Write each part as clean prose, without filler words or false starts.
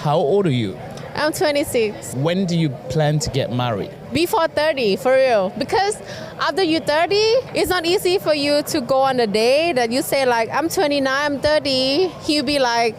How old are you? I'm 26. When do you plan to get married? Before 30, for real. Because after you're 30, it's not easy for you to go on a day that you say like, I'm 29, I'm 30. He'll be like,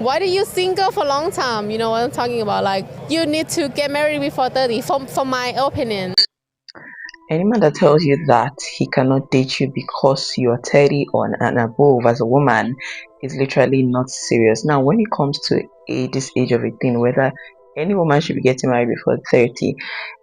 why are you single for a long time? You know what I'm talking about? Like, you need to get married before 30, for my opinion. Any man that tells you that he cannot date you because you're 30 or and above as a woman is literally not serious. Now, when it comes to this age of 18, whether any woman should be getting married before 30,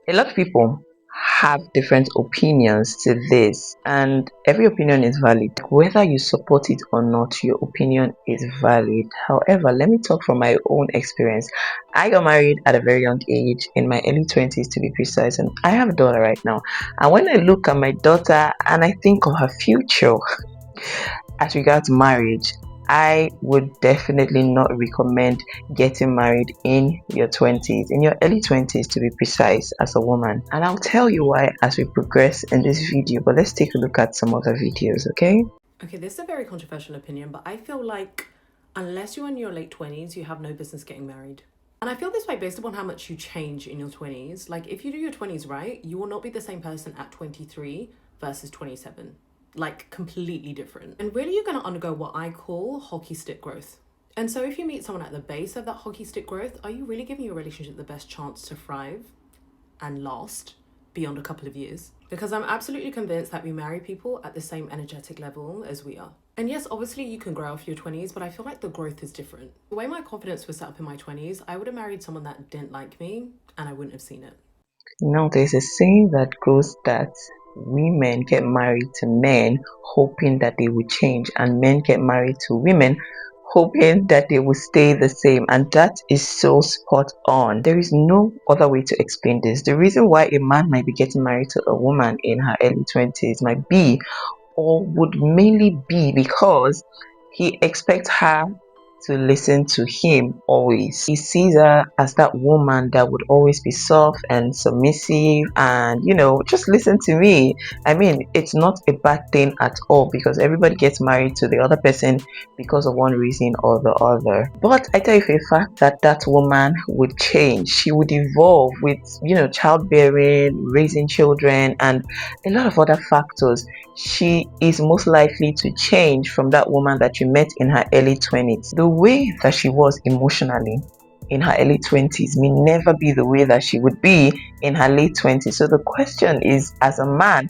a lot of people have different opinions to this, and every opinion is valid. Whether you support it or not, your opinion is valid. However, let me talk from my own experience. I got married at a very young age, in my early 20s to be precise, and I have a daughter right now. And when I look at my daughter and I think of her future as regards marriage, I would definitely not recommend getting married in your 20s, in your early 20s to be precise, as a woman. And I'll tell you why as we progress in this video, but let's take a look at some other videos, okay? Okay, this is a very controversial opinion, but I feel like unless you're in your late 20s, you have no business getting married. And I feel this way based upon how much you change in your 20s. Like, if you do your 20s right, you will not be the same person at 23 versus 27. Like, completely different. And really, you're going to undergo what I call hockey stick growth. And so if you meet someone at the base of that hockey stick growth, are you really giving your relationship the best chance to thrive and last beyond a couple of years? Because I'm absolutely convinced that we marry people at the same energetic level as we are. And yes, obviously you can grow off your 20s, but I feel like the growth is different. The way my confidence was set up in my 20s, I would have married someone that didn't like me and I wouldn't have seen it. Now, there's a saying that goes that women get married to men hoping that they will change, and men get married to women hoping that they will stay the same. And that is so spot on. There is no other way to explain this. The reason why a man might be getting married to a woman in her early 20s might be, or would mainly be, because he expects her to listen to him always. He sees her as that woman that would always be soft and submissive and, you know, just listen to me. I mean, it's not a bad thing at all, because everybody gets married to the other person because of one reason or the other. But I tell you for a fact that that woman would change. She would evolve with, you know, childbearing, raising children, and a lot of other factors. She is most likely to change from that woman that you met in her early 20s. The way that she was emotionally in her early 20s may never be the way that she would be in her late 20s. So the question is, as a man,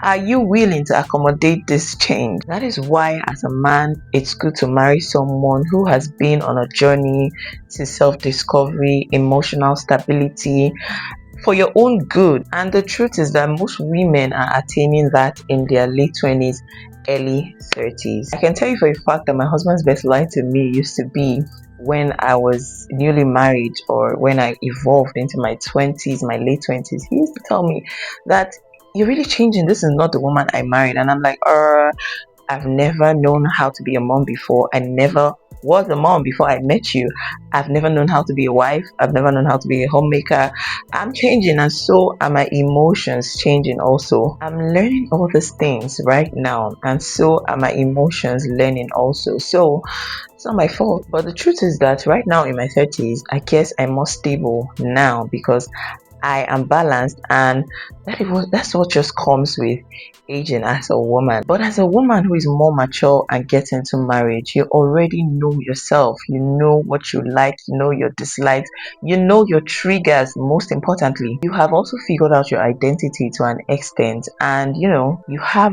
are you willing to accommodate this change? That is why, as a man, it's good to marry someone who has been on a journey to self-discovery, emotional stability, for your own good. And the truth is that most women are attaining that in their late 20s, early 30s. I can tell you for a fact that my husband's best line to me used to be when I was newly married, or when I evolved into my 20s, my late 20s. He used to tell me that, you're really changing. This is not the woman I married. And I'm like, I've never known how to be a mom before. I never was a mom before I met you. I've never known how to be a wife. I've never known how to be a homemaker. I'm changing, and so are my emotions changing also. I'm learning all these things right now, and so are my emotions learning also. So it's not my fault. But the truth is that right now in my 30s, I guess I'm more stable now because I am balanced, and that's what just comes with aging as a woman. But as a woman who is more mature and gets into marriage, you already know yourself. You know what you like, you know your dislikes, you know your triggers. Most importantly, you have also figured out your identity to an extent, and you know you have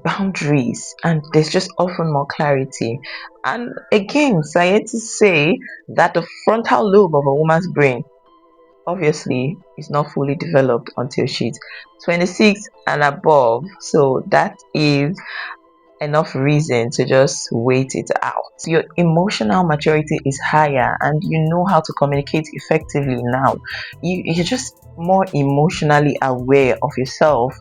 boundaries, and there's just often more clarity. And again, scientists say that the frontal lobe of a woman's brain obviously is not fully developed until she's 26 and above. So that is enough reason to just wait it out. Your emotional maturity is higher, and you know how to communicate effectively now. You're just more emotionally aware of yourself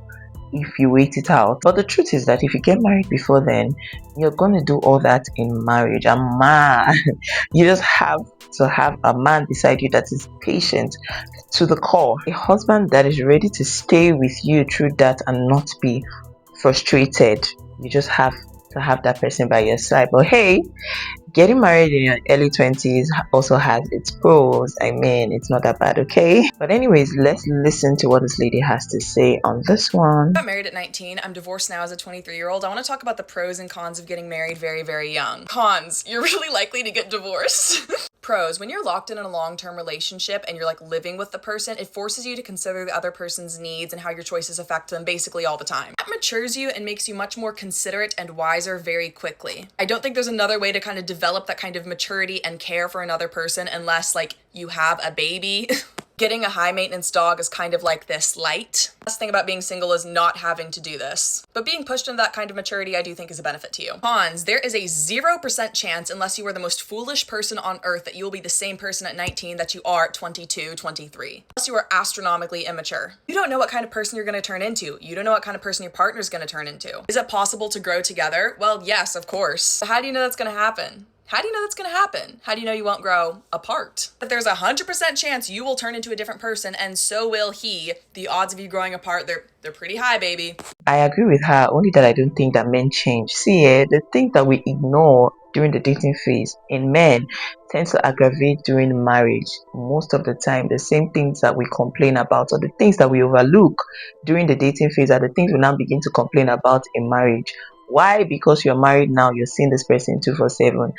if you wait it out. But the truth is that if you get married before then, you're going to do all that in marriage. And man, you just have to have a man beside you that is patient to the core, a husband that is ready to stay with you through that and not be frustrated. You just have to have that person by your side. But hey, getting married in your early 20s also has its pros. I mean, it's not that bad, okay? But anyways, let's listen to what this lady has to say on this one. I got married at 19. I'm divorced now as a 23-year-old. I want to talk about the pros and cons of getting married very, very young. Cons, you're really likely to get divorced. Pros, when you're locked in a long-term relationship and you're like living with the person, it forces you to consider the other person's needs and how your choices affect them basically all the time. That matures you and makes you much more considerate and wiser very quickly. I don't think there's another way to kind of develop that kind of maturity and care for another person unless like you have a baby. Getting a high maintenance dog is kind of like this light. The best thing about being single is not having to do this. But being pushed into that kind of maturity I do think is a benefit to you. Cons, there is a 0% chance unless you are the most foolish person on earth that you will be the same person at 19 that you are at 22, 23. Unless you are astronomically immature. You don't know what kind of person you're going to turn into. You don't know what kind of person your partner is going to turn into. Is it possible to grow together? Well, yes, of course. But how do you know that's going to happen? How do you know that's going to happen? How do you know you won't grow apart? If there's a 100% chance you will turn into a different person and so will he, the odds of you growing apart, they're pretty high, baby. I agree with her, only that I don't think that men change. See, the thing that we ignore during the dating phase in men tends to aggravate during marriage. Most of the time, the same things that we complain about or the things that we overlook during the dating phase are the things we now begin to complain about in marriage. Why? Because you're married now, you're seeing this person 247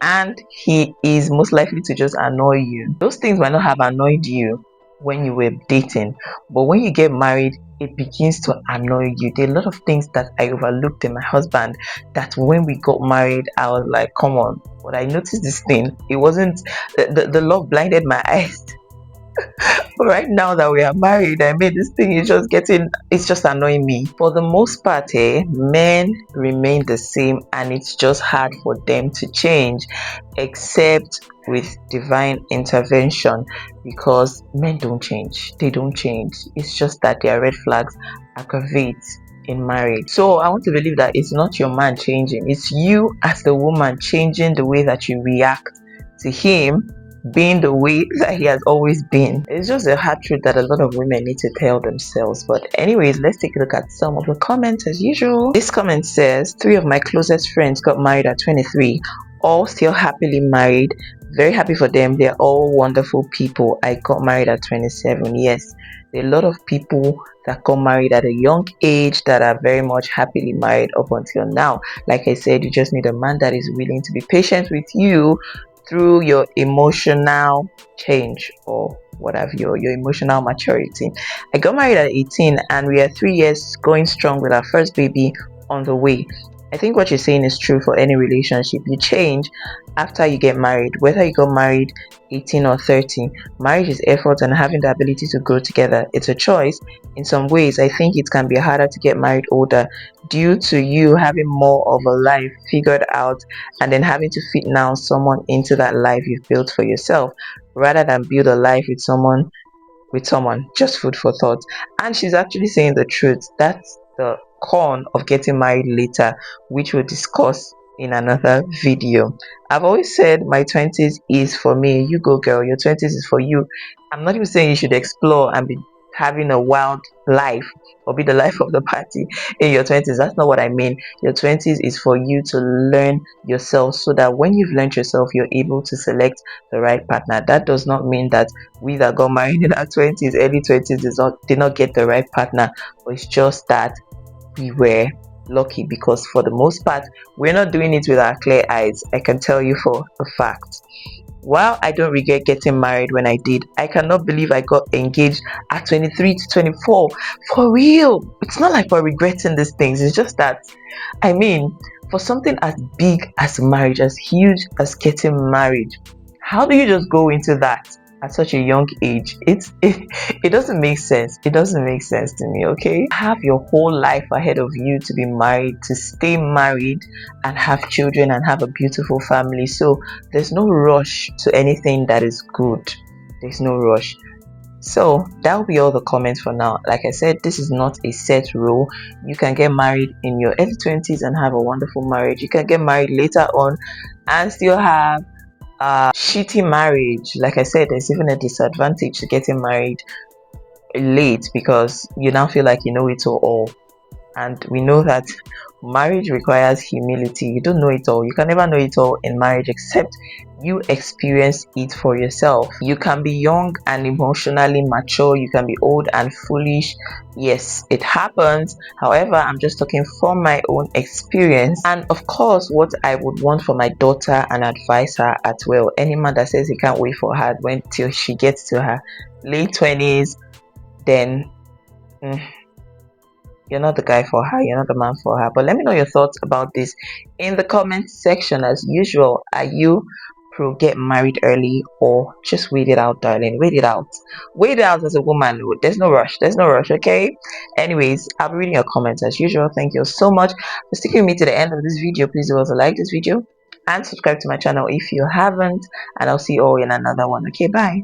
and he is most likely to just annoy you. Those things might not have annoyed you when you were dating, but when you get married, it begins to annoy you. There are a lot of things that I overlooked in my husband that when we got married, I was like, come on. But I noticed this thing. It wasn't, the love blinded my eyes. But right now that we are married, I mean, this thing is just it's just annoying me. For the most part, men remain the same and it's just hard for them to change, except with divine intervention, because men don't change. They don't change. It's just that their red flags aggravate in marriage. So I want to believe that it's not your man changing. It's you as the woman changing the way that you react to him being the way that he has always been. It's just a hard truth that a lot of women need to tell themselves. But anyways, let's take a look at some of the comments as usual. This comment says, 3 of my closest friends got married at 23, all still happily married. Very happy for them. They're all wonderful people. I got married at 27. Yes, there are a lot of people that got married at a young age that are very much happily married up until now. Like I said, you just need a man that is willing to be patient with you through your emotional change or whatever, your emotional maturity. I got married at 18 and we are 3 years going strong with our first baby on the way. I think what you're saying is true for any relationship. You change after you get married, whether you got married 18 or 30. Marriage is effort and having the ability to grow together. It's a choice. In some ways, I think it can be harder to get married older due to you having more of a life figured out and then having to fit now someone into that life you've built for yourself, rather than build a life with someone. Just food for thought. And she's actually saying the truth. That's the con of getting married later, which we'll discuss in another video. I've always said my 20s is for me. You go, girl. Your 20s is for you. I'm not even saying you should explore and be having a wild life or be the life of the party in your 20s. That's not what I mean. Your 20s is for you to learn yourself, so that when you've learned yourself, you're able to select the right partner. That does not mean that we that got married in our 20s, early 20s, did not get the right partner, but it's just that we were lucky, because for the most part we're not doing it with our clear eyes. I can tell you for a fact. While I don't regret getting married when I did, I cannot believe I got engaged at 23 to 24. For real, it's not like we're regretting these things. It's just that, I mean, for something as big as marriage, as huge as getting married, how do you just go into that at such a young age? It doesn't make sense. It doesn't make sense to me. Okay, have your whole life ahead of you to be married, to stay married and have children and have a beautiful family. So there's no rush to anything that is good. There's no rush. So that will be all the comments for now. Like I said, this is not a set rule. You can get married in your early 20s and have a wonderful marriage. You can get married later on and still have shitty marriage. Like I said, there's even a disadvantage to getting married late, because you now feel like you know it all, and we know that Marriage requires humility. You don't know it all. You can never know it all in marriage except you experience it for yourself. You can be young and emotionally mature. You can be old and foolish. Yes, it happens. However, I'm just talking from my own experience, and of course what I would want for my daughter and advise her as well. Any man that says he can't wait for her when till she gets to her late 20s, then you're not the guy for her, you're not the man for her. But let me know your thoughts about this in the comment section. As usual, are you pro get married early, or just wait it out, darling? Wait it out. Wait it out as a woman. There's no rush. There's no rush, okay? Anyways, I'll be reading your comments as usual. Thank you so much for sticking with me to the end of this video. Please do also like this video and subscribe to my channel if you haven't, and I'll see you all in another one. Okay, bye.